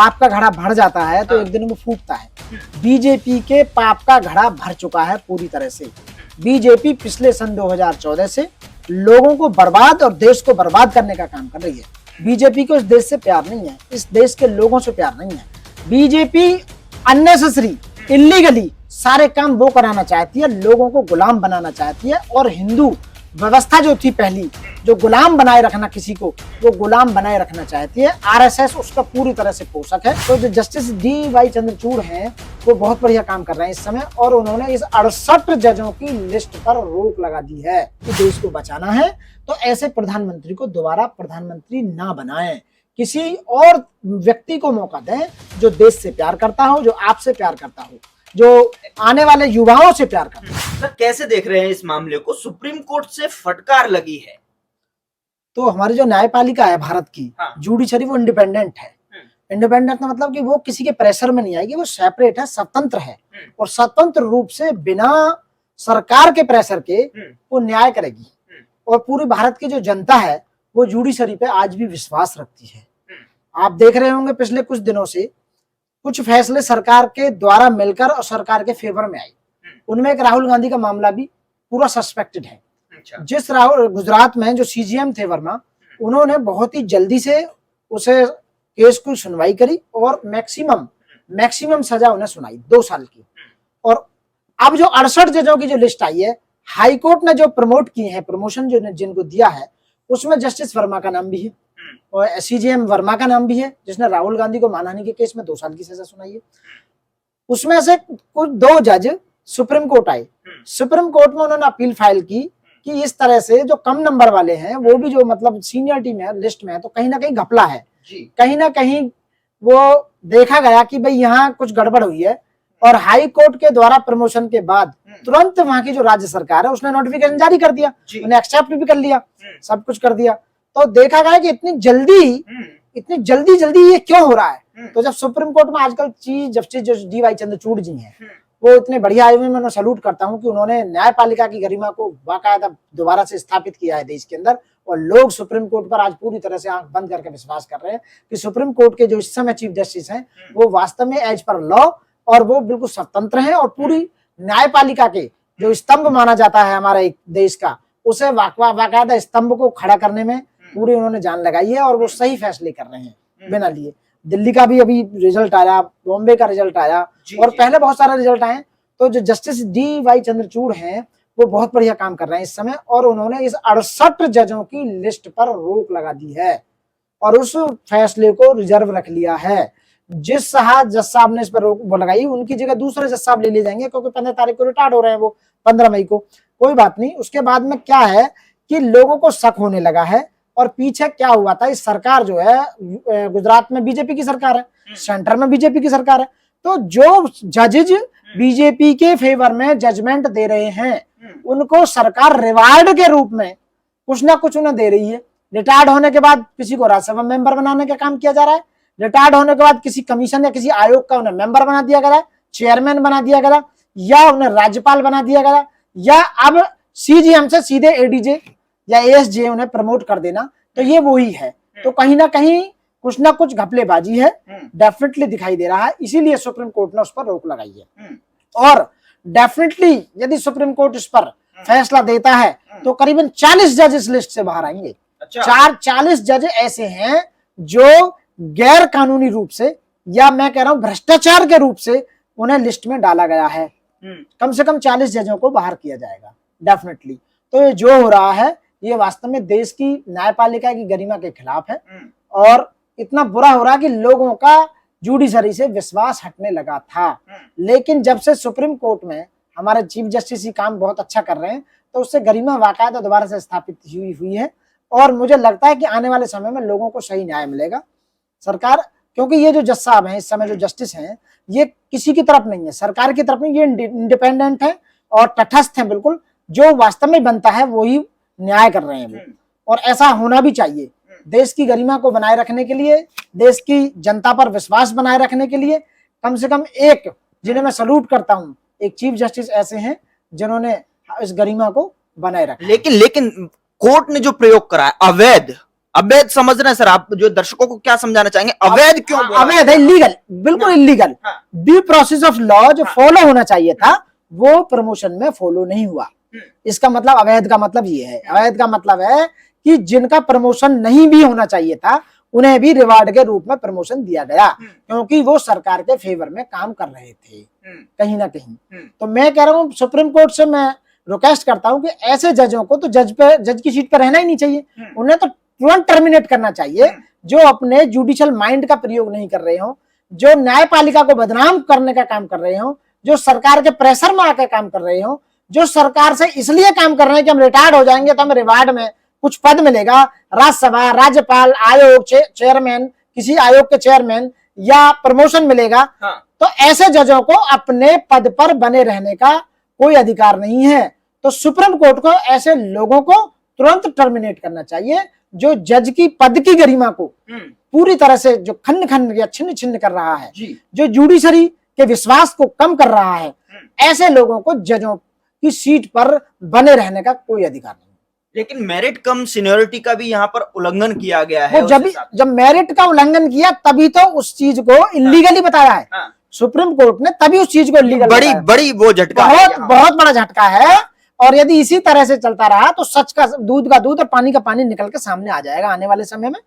पाप का घड़ा भर जाता है तो एक दिन वो फूटता है। बीजेपी के पाप का घड़ा भर चुका है पूरी तरह से। बीजेपी पिछले सन 2014 से लोगों को बर्बाद और देश को बर्बाद करने का काम कर रही है। बीजेपी को इस देश से प्यार नहीं है, इस देश के लोगों से प्यार नहीं है। बीजेपी अननेसेसरी इलीगली सारे काम वो कराना चाहती है, लोगों को गुलाम बनाना चाहती है। और हिंदू व्यवस्था जो थी पहली, जो गुलाम बनाए रखना किसी को, वो गुलाम बनाए रखना चाहती है। आरएसएस उसका पूरी तरह से पोषक है। तो जो जस्टिस डी.वाई. चंद्रचूड़ हैं वो बहुत बढ़िया काम कर रहे हैं इस समय, और उन्होंने इस 68 जजों की लिस्ट पर रोक लगा दी है कि देश को बचाना है तो ऐसे प्रधानमंत्री को दोबारा प्रधानमंत्री ना बनाएं, किसी और व्यक्ति को मौका दें जो देश से प्यार करता हो, जो आपसे प्यार करता हो, जो आने वाले युवाओं से प्यार करता है। सर कैसे देख रहे हैं इस मामले को? सुप्रीम कोर्ट से फटकार लगी है तो हमारी जो न्यायपालिका है भारत की, जुडिशरी, वो इंडिपेंडेंट है। इंडिपेंडेंट मतलब कि वो किसी के प्रेशर में नहीं आएगी, वो सेपरेट है, स्वतंत्र है और स्वतंत्र रूप से बिना सरकार के प्रेशर के वो न्याय करेगी। और पूरी भारत की जो जनता है वो जुडिशरी पे आज भी विश्वास रखती है। आप देख रहे होंगे पिछले कुछ दिनों से कुछ फैसले सरकार के द्वारा मिलकर और सरकार के फेवर में आए। उनमें एक राहुल गांधी का मामला भी पूरा सस्पेक्टेड है। जिस राहुल गुजरात में जो सीजीएम थे वर्मा, उन्होंने बहुत ही जल्दी से उसे केस की सुनवाई करी और मैक्सिमम सजा उन्हें सुनाई 2 साल की। और अब जो 68 जजों की जो लिस्ट आई है, हाई कोर्ट ने जो प्रमोट किए हैं, प्रमोशन जो जिनको दिया है, उसमें जस्टिस वर्मा का नाम भी है और सीजीएम वर्मा का नाम भी है, जिसने राहुल गांधी को मानहानि के केस में 2 साल की सजा सुनाई है। उसमें से कुछ 2 जज सुप्रीम कोर्ट आए। सुप्रीम कोर्ट में उन्होंने अपील फाइल की कि इस तरह से जो कम नंबर वाले हैं, वो भी जो मतलब सीनियरिटी में लिस्ट में है, तो कहीं ना कहीं घपला है, कहीं ना कहीं वो देखा गया कि भाई यहाँ कुछ गड़बड़ हुई है। और हाई कोर्ट के द्वारा प्रमोशन के बाद तुरंत वहां की जो राज्य सरकार है उसने नोटिफिकेशन जारी कर दिया, उन्हें एक्सेप्ट भी कर लिया, सब कुछ कर दिया। तो देखा गया कि इतनी जल्दी ये क्यों हो रहा है। तो जब सुप्रीम कोर्ट में आजकल चीफ जस्टिस जो डी.वाई. चंद्रचूड़ जी हैं, वो इतने बढ़िया आए हुए, मैं उन्हें सैल्यूट करता हूं कि उन्होंने न्यायपालिका की गरिमा को बाकायदा दोबारा से स्थापित किया है देश के अंदर। और लोग सुप्रीम कोर्ट पर आज पूरी तरह से आंख बंद करके विश्वास कर रहे हैं कि सुप्रीम कोर्ट के जो इस समय चीफ जस्टिस हैं वो वास्तव में एज पर लॉ और वो बिल्कुल स्वतंत्र हैं। और पूरी न्यायपालिका के जो स्तंभ माना जाता है हमारे देश का, उसे बाकायदा स्तंभ को खड़ा करने में पूरी उन्होंने जान लगाई है और वो सही फैसले कर रहे हैं बिना लिए। दिल्ली का भी अभी रिजल्ट आया, बॉम्बे का रिजल्ट आया और पहले बहुत सारे रिजल्ट आए। तो जो जस्टिस डी.वाई. चंद्रचूड़ हैं वो बहुत बढ़िया काम कर रहे हैं इस समय, और उन्होंने इस 68 जजों की लिस्ट पर रोक लगा दी है और उस फैसले को रिजर्व रख लिया है। जिस जज साहब ने इस पर रोक लगाई, उनकी जगह दूसरे जज साहब ले लिए जाएंगे, क्योंकि 15 तारीख को रिटायर्ड हो रहे हैं वो, 15 मई को। कोई बात नहीं। उसके बाद में क्या है कि लोगों को शक होने लगा है। और पीछे क्या हुआ था, इस सरकार जो है गुजरात में बीजेपी की सरकार है, सेंटर में बीजेपी की सरकार है, तो जो जजेज बीजेपी के फेवर में जजमेंट दे रहे हैं उनको सरकार रिवार्ड के रूप में कुछ ना कुछ उन्हें दे रही है। रिटायर्ड होने के बाद किसी को राज्यसभा मेंबर बनाने का काम किया जा रहा है, रिटायर्ड होने के बाद किसी कमीशन या किसी आयोग का उन्हें मेंबर बना दिया गया, चेयरमैन बना दिया गया, या उन्हें राज्यपाल बना दिया गया, या अब सीजीएम से सीधे एडीजे या एएसजे उन्हें प्रमोट कर देना। तो ये वही है। तो कहीं ना कहीं कुछ ना कुछ घपलेबाजी है, डेफिनेटली दिखाई दे रहा है। इसीलिए सुप्रीम कोर्ट ने उस पर रोक लगाई है। और डेफिनेटली यदि सुप्रीम कोर्ट इस पर फैसला देता है तो करीबन 40 जज इस लिस्ट से बाहर आएंगे। 40 जज ऐसे हैं जो गैर कानूनी रूप से, या मैं कह रहा हूं भ्रष्टाचार के रूप से उन्हें लिस्ट में डाला गया है। कम से कम 40 जजों को बाहर किया जाएगा डेफिनेटली। तो ये जो हो रहा है ये वास्तव में देश की न्यायपालिका की गरिमा के खिलाफ है और इतना बुरा हो रहा है कि लोगों का जुडिशरी से विश्वास हटने लगा था। लेकिन जब से सुप्रीम कोर्ट में हमारे चीफ जस्टिस ही काम बहुत अच्छा कर रहे हैं तो उससे गरिमा वाकायदा दोबारा से स्थापित हुई है। और मुझे लगता है कि आने वाले समय में लोगों को सही न्याय मिलेगा। सरकार, क्योंकि ये जो जज साहब हैं इस समय, जो जस्टिस हैं, ये किसी की तरफ नहीं है, सरकार की तरफ नहीं, ये इंडिपेंडेंट है और तटस्थ है बिल्कुल। जो वास्तव में बनता है वही न्याय कर रहे हैं वो, और ऐसा होना भी चाहिए। देश की गरिमा को बनाए रखने के लिए, देश की जनता पर विश्वास बनाए रखने के लिए कम से कम एक, जिन्हें मैं सलूट करता हूं, एक चीफ जस्टिस ऐसे हैं जिन्होंने इस गरिमा को बनाए रखा। लेकिन कोर्ट ने जो प्रयोग करा है अवैध, अवैध समझ रहे हैं सर आप, जो दर्शकों को क्या समझाना चाहेंगे, अवैध क्यों बोला? अवैध है, इलीगल, बिल्कुल illegal. Due process of law जो फॉलो होना चाहिए था वो प्रमोशन में फॉलो नहीं हुआ। इसका मतलब अवैध का मतलब ये है, अवैध का मतलब है कि जिनका प्रमोशन नहीं भी होना चाहिए था उन्हें भी रिवार्ड के रूप में प्रमोशन दिया गया, क्योंकि वो सरकार के फेवर में काम कर रहे थे कहीं ना कहीं। तो मैं कह रहा हूँ सुप्रीम कोर्ट से मैं रिक्वेस्ट करता हूँ कि ऐसे जजों को तो जज की सीट पर रहना ही नहीं चाहिए, उन्हें तो तुरंत टर्मिनेट करना चाहिए। जो अपने जुडिशियल माइंड का प्रयोग नहीं कर रहे हो, जो न्यायपालिका को बदनाम करने का काम कर रहे हो, जो सरकार के प्रेशर में आकर काम कर रहे हो, जो सरकार से इसलिए काम कर रहे हैं कि हम रिटायर्ड हो जाएंगे तो हमें रिवार्ड में कुछ पद मिलेगा, राज्यसभा, राज्यपाल, आयोग, चेयरमैन, किसी आयोग के चेयरमैन या प्रमोशन मिलेगा। तो ऐसे जजों को अपने पद पर बने रहने का कोई अधिकार नहीं है। तो सुप्रीम कोर्ट को ऐसे लोगों को तुरंत टर्मिनेट करना चाहिए जो जज की पद की गरिमा को पूरी तरह से जो खंड खंड या छिन्न छिन्न कर रहा है, जो जुडिशरी के विश्वास को कम कर रहा है, ऐसे लोगों को जजों की सीट पर बने रहने का कोई अधिकार नहीं। लेकिन मेरिट कम सीनियोरिटी का भी यहाँ पर उल्लंघन किया गया है। वो जब मेरिट का उल्लंघन किया तभी तो उस चीज को इलीगली बताया है सुप्रीम कोर्ट ने, तभी उस चीज को इलीगल बड़ी वो झटका, बहुत बड़ा झटका है। और यदि इसी तरह से चलता रहा तो सच का दूध और पानी का पानी निकल के सामने आ जाएगा आने वाले समय में।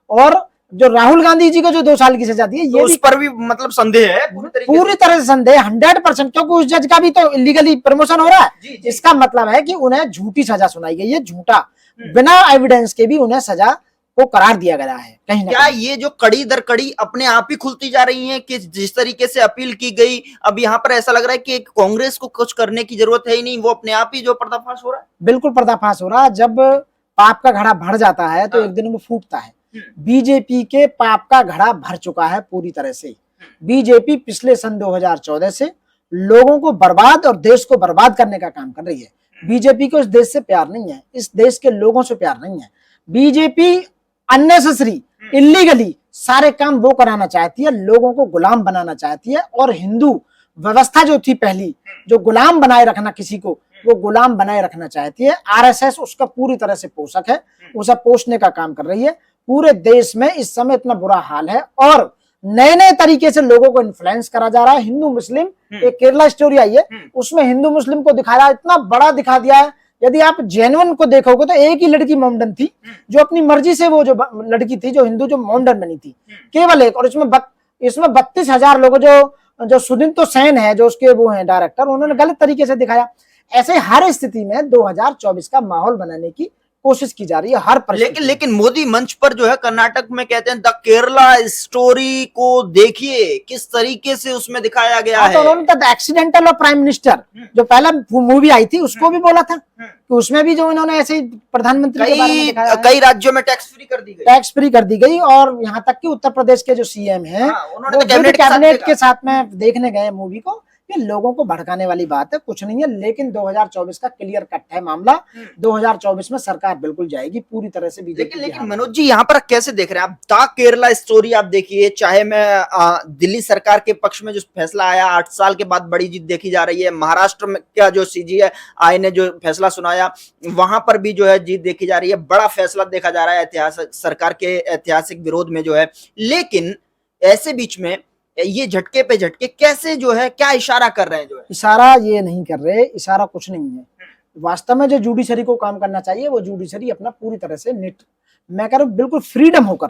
और जो राहुल गांधी जी को जो 2 साल की सजा दी है ये उस पर भी मतलब संदेह है, पूरी तरह से संदेह 100%, क्योंकि उस जज का भी तो इलीगली प्रमोशन हो रहा है। इसका मतलब है कि उन्हें झूठी सजा सुनाई गई है, झूठा, बिना एविडेंस के भी उन्हें सजा को करार दिया गया है कहीं ना क्या कहीं। ये जो कड़ी दर कड़ी अपने आप ही खुलती जा रही है कि जिस तरीके से अपील की गई, अब यहाँ पर ऐसा लग रहा है कि कांग्रेस को कुछ करने की जरूरत है ही नहीं, वो अपने आप ही जो पर्दाफाश हो रहा है। बिल्कुल पर्दाफाश हो रहा है। जब पाप का घड़ा भर जाता है तो एक दिन वो फूटता है। बीजेपी के पाप का घड़ा भर चुका है पूरी तरह से। बीजेपी पिछले सन 2014 से लोगों को बर्बाद और देश को बर्बाद करने का काम कर रही है। बीजेपी को इस देश से प्यार नहीं है, इस देश के लोगों से प्यार नहीं है। बीजेपी अननेसेसरी इलीगली सारे काम वो कराना चाहती है, लोगों को गुलाम बनाना चाहती है। और हिंदू व्यवस्था जो थी पहली, जो गुलाम बनाए रखना किसी को, वो गुलाम बनाए रखना चाहती है। आरएसएस उसका पूरी तरह से पोषक है, उसे पोषने का काम कर रही है। पूरे देश में इस समय इतना बुरा हाल है और नए नए तरीके से लोगों को इन्फ्लुएंस करा जा रहा है। हिंदू मुस्लिम, एक केरला स्टोरी आई है, उसमें हिंदू मुस्लिम को दिखा रहा है, इतना बड़ा दिखा दिया है। यदि आप जेन्युइन को देखोगे तो एक ही लड़की मोमडन थी जो अपनी मर्जी से, वो जो लड़की थी जो हिंदू जो मोमडन बनी थी, केवल एक। और इसमें 32,000 लोग जो सुदिंतो सेन है जो उसके वो हैं डायरेक्टर, उन्होंने गलत तरीके से दिखाया। ऐसे हर स्थिति में 2024 का माहौल बनाने की कोशिश की जा रही है हर परिस्थिति। लेकिन मोदी मंच पर जो है कर्नाटक में कहते हैं द केरला स्टोरी को देखिए किस तरीके से उसमें दिखाया गया है। तो उन्होंने the accidental of prime minister जो पहला मूवी आई थी उसको भी बोला था कि उसमें भी जो इन्होंने ऐसे प्रधानमंत्री के बारे में दिखाया, कई राज्यों में टैक्स फ्री कर दी गई। और यहाँ तक कि उत्तर प्रदेश के जो सीएम है उन्होंने कैबिनेट के साथ में देखने गए मूवी को। ये लोगों को भड़काने वाली बात है, कुछ नहीं है। लेकिन 2024 का क्लियर कट है मामला। 2024 में सरकार बिल्कुल जाएगी पूरी तरह से बीजेपी। लेकिन मनोज जी यहाँ पर कैसे देख रहे हैं आप द केरला स्टोरी? आप देखिए, चाहे मैं दिल्ली सरकार के पक्ष में जो फैसला आया 8 साल के बाद बड़ी जीत देखी जा रही है। महाराष्ट्र में क्या जो CJI ने जो फैसला सुनाया वहां पर भी जो है जीत देखी जा रही है। बड़ा फैसला देखा जा रहा है ऐतिहासिक, सरकार के ऐतिहासिक विरोध में जो है। लेकिन ऐसे बीच में ये झटके पे झटके कैसे जो है, क्या इशारा कर रहे हैं? जो है इशारा ये नहीं कर रहे, इशारा कुछ नहीं है। वास्तव में जो जुडिशरी को काम करना चाहिए वो जुडिशरी अपना पूरी तरह से मैं कह रहा हूं बिल्कुल फ्रीडम होकर,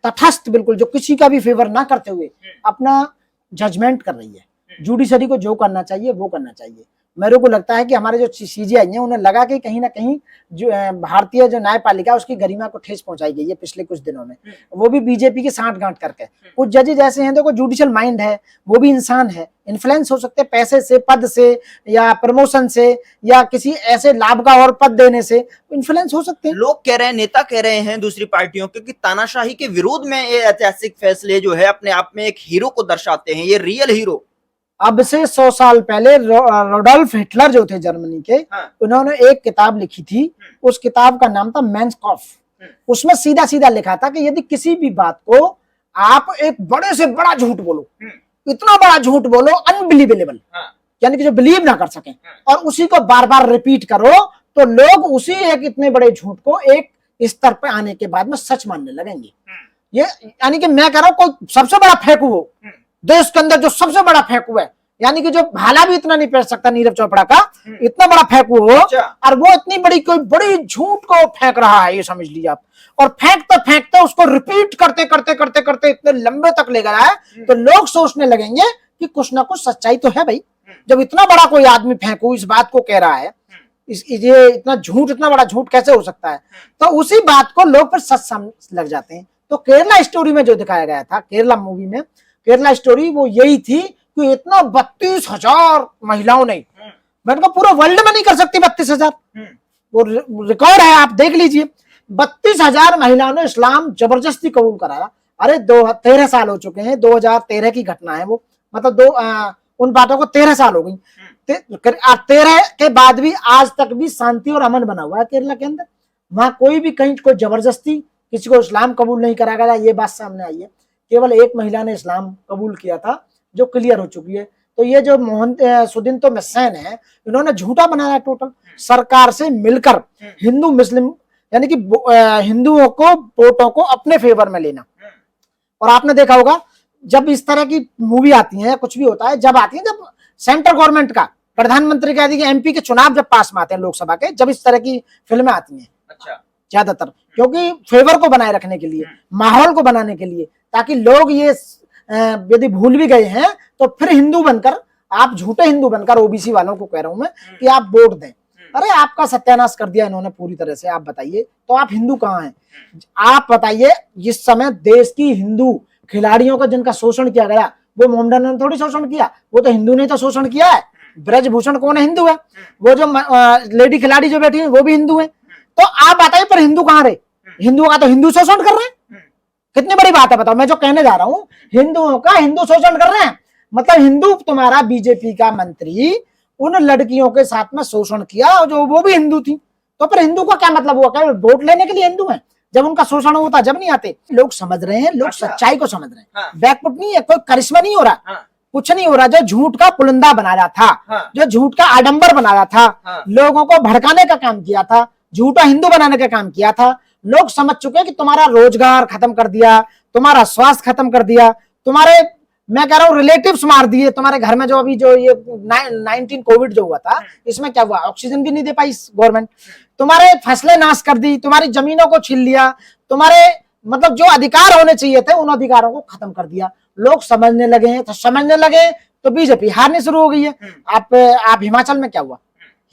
तटस्थ, बिल्कुल जो किसी का भी फेवर ना करते हुए अपना जजमेंट कर रही है। जुडिशरी को जो करना चाहिए वो करना चाहिए। मेरे को लगता है कि हमारे जो CJI हैं उन्हें लगा कि कहीं ना कहीं जो भारतीय जो न्यायपालिका उसकी गरिमा को ठेस पहुंचाई गई है पिछले कुछ दिनों में, वो भी बीजेपी की सांठ-गांठ करके। कुछ जजेज ऐसे हैं देखो जुडिशियल माइंड है, वो भी इंसान है, इन्फ्लुएंस हो सकते हैं पैसे से, पद से या प्रमोशन से या किसी ऐसे लाभ का और पद देने से इन्फ्लुएंस हो सकते हैं। लोग कह रहे हैं, नेता कह रहे हैं दूसरी पार्टियों के कि तानाशाही के विरोध में ये ऐतिहासिक फैसले जो है अपने आप में एक हीरो को दर्शाते हैं, ये रियल हीरो। अब से 100 साल पहले रोडोल्फ हिटलर जो थे जर्मनी के, उन्होंने एक किताब लिखी थी। उस किताब का नाम था मेंस कॉफ। उसमें सीधा सीधा लिखा था कि यदि किसी भी बात को आप एक बड़े से बड़ा झूठ बोलो, इतना बड़ा झूठ बोलो अनबिलीवेबल, यानी कि जो बिलीव ना कर सके, और उसी को बार बार रिपीट करो, तो लोग उसी एक इतने बड़े झूठ को एक स्तर पे आने के बाद में सच मानने लगेंगे। ये यानी कि मैं कह रहा हूं कोई सबसे बड़ा फेंकू हो देश के अंदर, जो सबसे बड़ा फेंकू है, यानी कि जो भाला भी इतना नहीं फेंक सकता नीरज चोपड़ा का, इतना बड़ा फेंकू हो, और वो इतनी बड़ी कोई बड़ी झूठ को फेंक रहा है, ये समझ लीजिए आप। और फेंकते फेंकते उसको रिपीट करते करते करते करते इतने लंबे तक ले गया है, तो लोग सोचने लगेंगे कि कुछ ना कुछ सच्चाई तो है भाई। जब इतना बड़ा कोई आदमी फेंकू इस बात को कह रहा है, ये इतना झूठ, इतना बड़ा झूठ कैसे हो सकता है, तो उसी बात को लोग फिर सच समझ लग जाते हैं। तो केरला स्टोरी में जो दिखाया गया था, केरला मूवी में, केरला स्टोरी वो यही थी कि इतना 32,000 महिलाओं ने, मैंने कहा पूरा वर्ल्ड में नहीं कर सकती 32,000, वो रिकॉर्ड है, आप देख लीजिए। 32,000 महिलाओं ने इस्लाम जबरदस्ती कबूल कराया। अरे 13 साल हो चुके हैं, 2013 की घटना है वो, मतलब उन बातों को 13 साल हो गई। 13 के बाद भी आज तक भी शांति और अमन बना हुआ है केरला के अंदर। वहां कोई भी कहीं कोई जबरदस्ती किसी को इस्लाम कबूल नहीं करा गया, ये बात सामने आई है। केवल एक महिला ने इस्लाम कबूल किया था, जो क्लियर हो चुकी है। तो ये जो सुदिंतो मिस्सेन है, इन्होंने झूठा बनाया टोटल, सरकार से मिलकर हिंदू मुस्लिम, यानी कि हिंदुओं को वोटों को अपने फेवर में लेना। और आपने देखा होगा जब इस तरह की मूवी आती है, कुछ भी होता है, जब आती है, जब सेंट्रल गवर्नमेंट का, प्रधानमंत्री का, एमपी के चुनाव जब पास में आते हैं लोकसभा के, जब इस तरह की फिल्में आती हैं, अच्छा, ज्यादातर क्योंकि फेवर को बनाए रखने के लिए, माहौल को बनाने के लिए, ताकि लोग ये यदि भूल भी गए हैं तो फिर हिंदू बनकर, आप झूठे हिंदू बनकर, ओबीसी वालों को कह रहा हूं मैं, कि आप वोट दें। अरे आपका सत्यानाश कर दिया इन्होंने पूरी तरह से। आप बताइए, तो आप हिंदू कहाँ हैं? आप बताइए, इस समय देश की हिंदू खिलाड़ियों का जिनका शोषण किया गया, वो मोमडन ने थोड़ी शोषण किया, वो तो हिंदू ने तो शोषण किया है। ब्रजभूषण कौन है? हिंदू है। वो जो लेडी खिलाड़ी जो बैठी है वो भी हिंदू है। तो आप बताइए, पर हिंदू कहाँ रहे? हिंदुओं का तो हिंदू शोषण कर रहे हैं। कितनी बड़ी बात है, बताओ। मैं जो कहने जा रहा हूं, हिंदुओं का हिंदू शोषण कर रहे हैं, मतलब हिंदू, तुम्हारा बीजेपी का मंत्री उन लड़कियों के साथ में शोषण किया जो वो भी हिंदू थी। तो फिर हिंदू का क्या मतलब हुआ? क्या वोट लेने के लिए हिंदू है? जब उनका शोषण होता जब नहीं आते। लोग समझ रहे हैं, लोग सच्चाई को समझ रहे हैं। हाँ। बैकफुट नहीं है, कोई करिश्मा नहीं हो रहा। हाँ। कुछ नहीं हो रहा। जो झूठ का पुलिंदा बनाया था, हाँ। जो झूठ का आडंबर बनाया था, हाँ। लोगों को भड़काने का काम किया था, झूठा हिंदू बनाने का काम किया था, लोग समझ चुके हैं कि तुम्हारा रोजगार खत्म कर दिया, तुम्हारा स्वास्थ्य खत्म कर दिया, तुम्हारे, मैं कह रहा हूँ, रिलेटिव्स मार दिए। तुम्हारे घर में जो अभी जो ये 19 कोविड जो हुआ था, इसमें क्या हुआ? ऑक्सीजन भी नहीं दे पाई गवर्नमेंट। तुम्हारे फसलें नाश कर दी, तुम्हारी जमीनों को छीन लिया, तुम्हारे मतलब जो अधिकार होने चाहिए थे उन अधिकारों को खत्म कर दिया। लोग समझने लगे हैं, तो समझने लगे तो बीजेपी हारनी शुरू हो गई है। आप हिमाचल में क्या हुआ?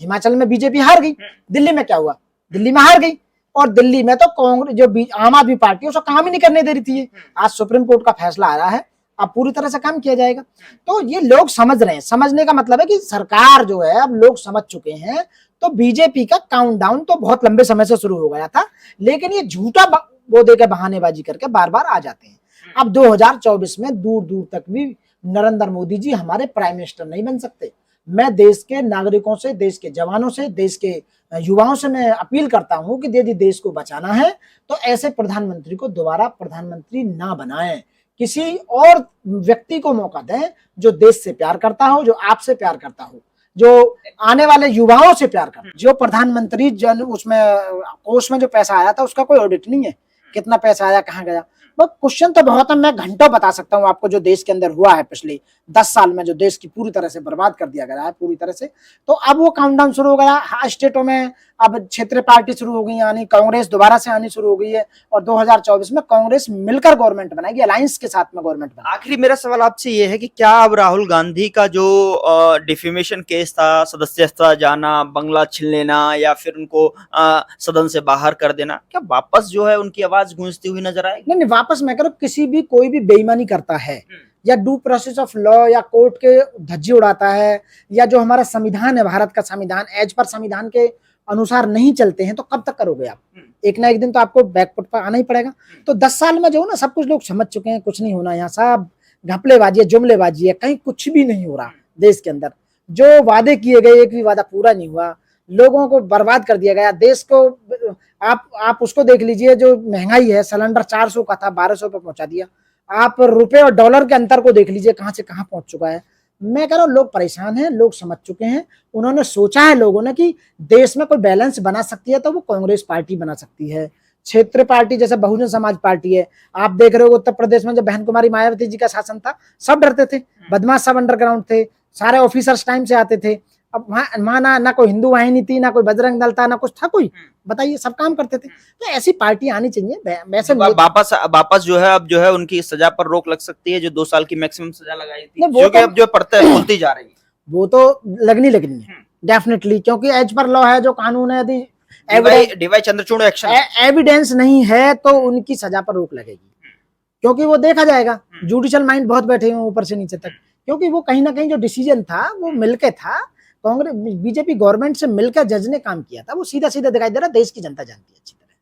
हिमाचल में बीजेपी हार गई। दिल्ली में क्या हुआ? दिल्ली में हार गई। और दिल्ली में तो कांग्रेस, जो आम आदमी पार्टी, उसको काम ही नहीं करने दे रही थी। आज सुप्रीम कोर्ट का फैसला आ रहा है, अब पूरी तरह से काम किया जाएगा। तो ये लोग समझ रहे हैं। समझने का मतलब है कि सरकार जो है, अब लोग समझ चुके हैं। तो बीजेपी का काउंटडाउन तो बहुत लंबे समय से शुरू हो गया था, लेकिन ये झूठा वो देकर बहानेबाजी करके बार बार आ जाते हैं। अब 2024 में दूर दूर तक भी नरेंद्र मोदी जी हमारे प्राइम मिनिस्टर नहीं बन सकते। मैं देश के नागरिकों से, देश के जवानों से, देश के युवाओं से मैं अपील करता हूं कि यदि देश को बचाना है तो ऐसे प्रधानमंत्री को दोबारा प्रधानमंत्री ना बनाएं। किसी और व्यक्ति को मौका दें जो देश से प्यार करता हो, जो आपसे प्यार करता हो, जो आने वाले युवाओं से प्यार करता हो। जो प्रधानमंत्री जन उसमें कोष में जो पैसा आया था उसका कोई ऑडिट नहीं है, कितना पैसा आया, कहाँ गया। क्वेश्चन तो बहुत है, मैं घंटों बता सकता हूँ आपको जो देश के अंदर हुआ है पिछले 10 साल में, जो देश की पूरी तरह से बर्बाद कर दिया गया है पूरी तरह से। तो अब वो काउंटडाउन शुरू हो गया। हाँ, स्टेटों में अब क्षेत्रीय पार्टी शुरू हो गई, यानी कांग्रेस दोबारा से आनी शुरू हो गई है। और 2024 में कांग्रेस मिलकर गवर्नमेंट बनाएगी, अलायंस के साथ में गवर्नमेंट बनाएगी। आखिरी मेरा सवाल आपसे ये है कि क्या अब राहुल गांधी का जो डिफेमेशन केस था, सदस्यता जाना, बंगला छीन लेना, या फिर उनको सदन से बाहर कर देना, क्या वापस जो है उनकी आवाज गूंजती हुई नजर आएगी? नहीं, वापस मैं कह रहा हूं, किसी भी कोई भी बेईमानी करता है या ड्यू प्रोसेस ऑफ लॉ या कोर्ट के धज्जी उड़ाता है, या जो हमारा संविधान है, भारत का संविधान, एज पर संविधान के अनुसार नहीं चलते हैं, तो कब तक करोगे आप? एक ना एक दिन तो आपको बैकफुट पर आना ही पड़ेगा। तो 10 साल में जो ना सब कुछ लोग समझ चुके हैं, कुछ नहीं होना। यहाँ सब घपलेबाजी है, जुमलेबाजी है, कहीं कुछ भी नहीं हो रहा देश के अंदर। जो वादे किए गए, एक भी वादा पूरा नहीं हुआ, लोगों को बर्बाद कर दिया गया। देश को आप उसको देख लीजिए, जो महंगाई है, सिलेंडर 400 का था 1200 पे पहुंचा दिया। आप रुपए और डॉलर के अंतर को देख लीजिए, कहां से कहां पहुंच चुका है। मैं कह रहा हूं, लोग परेशान हैं, लोग समझ चुके हैं। उन्होंने सोचा है लोगों ने कि देश में कोई बैलेंस बना सकती है तो वो कांग्रेस पार्टी बना सकती है। क्षेत्रीय पार्टी जैसे बहुजन समाज पार्टी है, आप देख रहे हो उत्तर प्रदेश में जब बहन कुमारी मायावती जी का शासन था, सब डरते थे, बदमाश सब अंडरग्राउंड थे, सारे ऑफिसर्स टाइम से आते थे। अब वहां ना कोई हिंदू वाहिनी थी, ना कोई बजरंग दल था, ना कुछ था कोई, बताइए, सब काम करते थे। तो ऐसी पार्टी आनी चाहिए। वैसे वापस जो है अब जो है उनकी सजा पर रोक लग सकती है, जो 2 साल की मैक्सिमम सजा लगाई थी, वो जो कि तो- अब जो पड़ता है बोलती जा रही है, वो तो लगनी है डेफिनेटली, क्योंकि एज पर लॉ है, जो कानून है, यदि डीवाई चंद्रचूड़ एक्शन एविडेंस नहीं है तो उनकी सजा पर रोक लगेगी, क्योंकि वो देखा जाएगा। जुडिशियल माइंड बहुत बैठे हुए ऊपर से नीचे तक, क्योंकि वो कहीं ना कहीं जो डिसीजन था वो मिलके था, कांग्रेस बीजेपी गवर्नमेंट से मिलकर जज ने काम किया था, वो सीधा सीधा दिखाई दे रहा, देश की जनता जानती है अच्छी तरह।